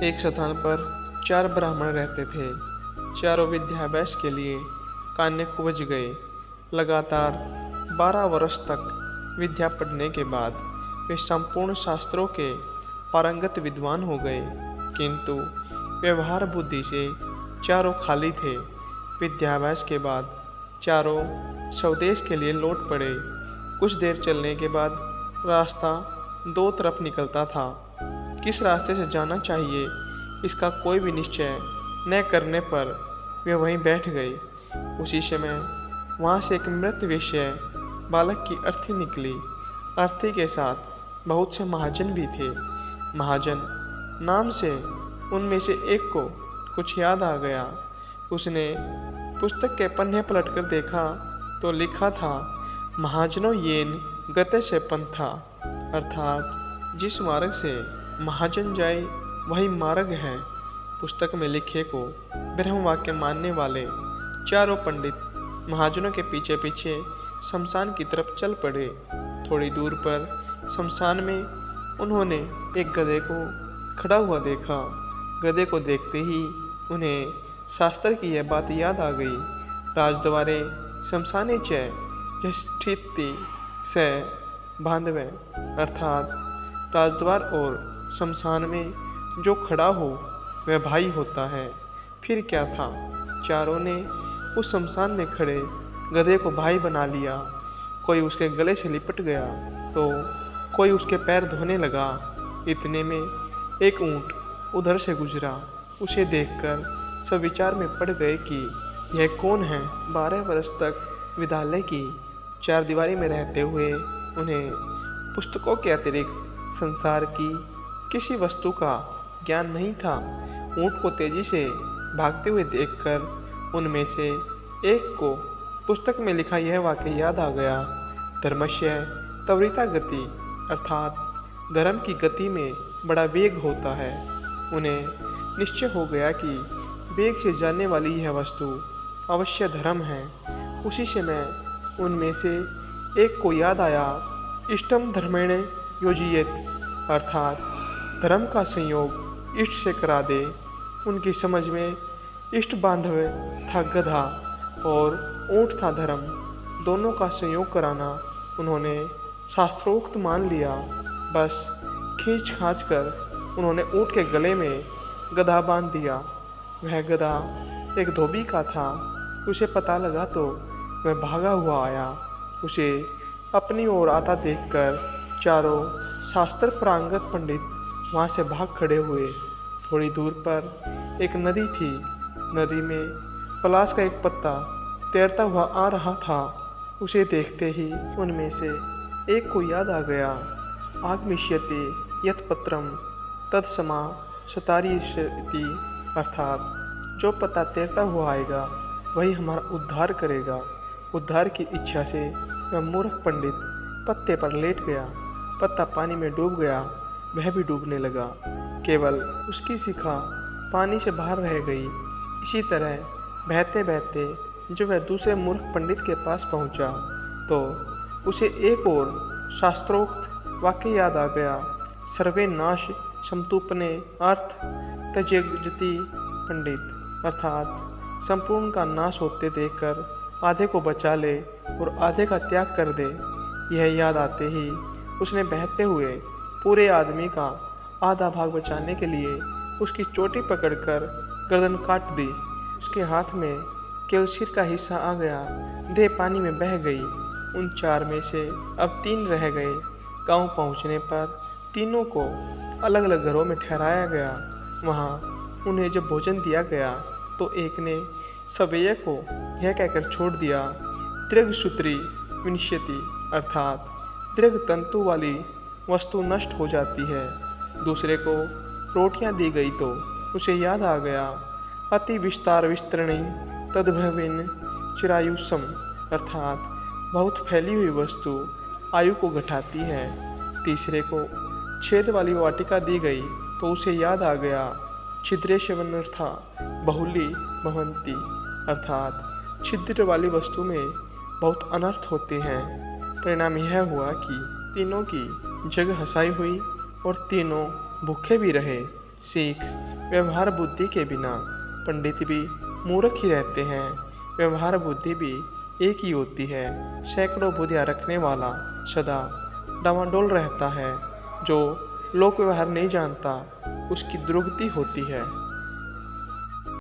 एक स्थान पर 4 ब्राह्मण रहते थे। चारों विद्याभ्यास के लिए कान्य कुब्ज गए। लगातार 12 वर्ष तक विद्या पढ़ने के बाद वे संपूर्ण शास्त्रों के पारंगत विद्वान हो गए, किंतु व्यवहार बुद्धि से चारों खाली थे। विद्याभ्यास के बाद चारों स्वदेश के लिए लौट पड़े। कुछ देर चलने के बाद रास्ता दो तरफ निकलता था। किस रास्ते से जाना चाहिए इसका कोई भी निश्चय न करने पर वे वहीं बैठ गए। उसी समय वहाँ से एक मृत वेश्या बालक की अर्थी निकली। अर्थी के साथ बहुत से महाजन भी थे। महाजन नाम से उनमें से एक को कुछ याद आ गया। उसने पुस्तक के पन्ने पलटकर देखा तो लिखा था, महाजनों येन गते से पंथा, अर्थात जिस मार्ग से महाजन जाए वही मार्ग है। पुस्तक में लिखे को ब्रह्म वाक्य मानने वाले चारों पंडित महाजनों के पीछे पीछे शमशान की तरफ चल पड़े। थोड़ी दूर पर शमशान में उन्होंने एक गधे को खड़ा हुआ देखा। गधे को देखते ही उन्हें शास्त्र की यह बात याद आ गई। राजद्वारे शमशाने च यष्ठिति से बांधवे, अर्थात राजद्वार और शमशान में जो खड़ा हो वह भाई होता है। फिर क्या था, चारों ने उस शमशान में खड़े गधे को भाई बना लिया। कोई उसके गले से लिपट गया तो कोई उसके पैर धोने लगा। इतने में एक ऊंट उधर से गुजरा। उसे देखकर सब विचार में पड़ गए कि यह कौन है। 12 वर्ष तक विद्यालय की चारदीवारी में रहते हुए उन्हें पुस्तकों के अतिरिक्त संसार की किसी वस्तु का ज्ञान नहीं था। ऊंट को तेजी से भागते हुए देखकर उनमें से एक को पुस्तक में लिखा यह वाक्य याद आ गया, धर्मस्य त्वरिता गति, अर्थात धर्म की गति में बड़ा वेग होता है। उन्हें निश्चय हो गया कि वेग से जाने वाली यह वस्तु अवश्य धर्म है। उसी समय उनमें से एक को याद आया, इष्टम धर्मेण योजियेत, अर्थात धर्म का संयोग इष्ट से करा दे। उनकी समझ में इष्ट बांधव था गधा और ऊंट था धर्म। दोनों का संयोग कराना उन्होंने शास्त्रोक्त मान लिया। बस खींच खांच कर उन्होंने ऊंट के गले में गधा बांध दिया। वह गधा एक धोबी का था। उसे पता लगा तो वह भागा हुआ आया। उसे अपनी ओर आता देखकर चारों शास्त्र प्रांगत पंडित वहाँ से भाग खड़े हुए। थोड़ी दूर पर एक नदी थी। नदी में पलाश का एक पत्ता तैरता हुआ आ रहा था। उसे देखते ही उनमें से एक को याद आ गया, आगमिष्यति यत् पत्रम तत्समा सतारिष्यति, अर्थात जो पत्ता तैरता हुआ आएगा वही हमारा उद्धार करेगा। उद्धार की इच्छा से वह मूर्ख पंडित पत्ते पर लेट गया। पत्ता पानी में डूब गया, वह भी डूबने लगा। केवल उसकी शिखा पानी से बाहर रह गई। इसी तरह बहते बहते जब वह दूसरे मूर्ख पंडित के पास पहुंचा तो उसे एक और शास्त्रोक्त वाक्य याद आ गया, सर्वे नाश समतूपने अर्थ त्यजति पंडित, अर्थात संपूर्ण का नाश होते देखकर आधे को बचा ले और आधे का त्याग कर दे। यह याद आते ही उसने बहते हुए पूरे आदमी का आधा भाग बचाने के लिए उसकी चोटी पकड़कर गर्दन काट दी। उसके हाथ में केवल सिर का हिस्सा आ गया। देह पानी में बह गई। उन 4 में से अब 3 रह गए। गांव पहुंचने पर तीनों को अलग अलग घरों में ठहराया गया। वहां उन्हें जब भोजन दिया गया तो एक ने सवेय को यह कहकर छोड़ दिया, दीर्घसूत्री विनश्यति, अर्थात दीर्घ तंतु वाली वस्तु नष्ट हो जाती है। दूसरे को रोटियां दी गई तो उसे याद आ गया, अति विस्तार विस्तरणी तद्भविन चिरायुषम, अर्थात बहुत फैली हुई वस्तु आयु को घटाती है। तीसरे को छेद वाली वाटिका दी गई तो उसे याद आ गया, छिद्रेशवनर्था बहुली भवंती, अर्थात छिद्र वाली वस्तु में बहुत अनर्थ होते हैं। परिणाम यह हुआ कि तीनों की जग हंसाई हुई और तीनों भूखे भी रहे। सीख, व्यवहार बुद्धि के बिना पंडित भी मूर्ख ही रहते हैं। व्यवहार बुद्धि भी एक ही होती है। सैकड़ों बुद्धियाँ रखने वाला सदा डामाडोल रहता है। जो लोक व्यवहार नहीं जानता उसकी दुर्गति होती है।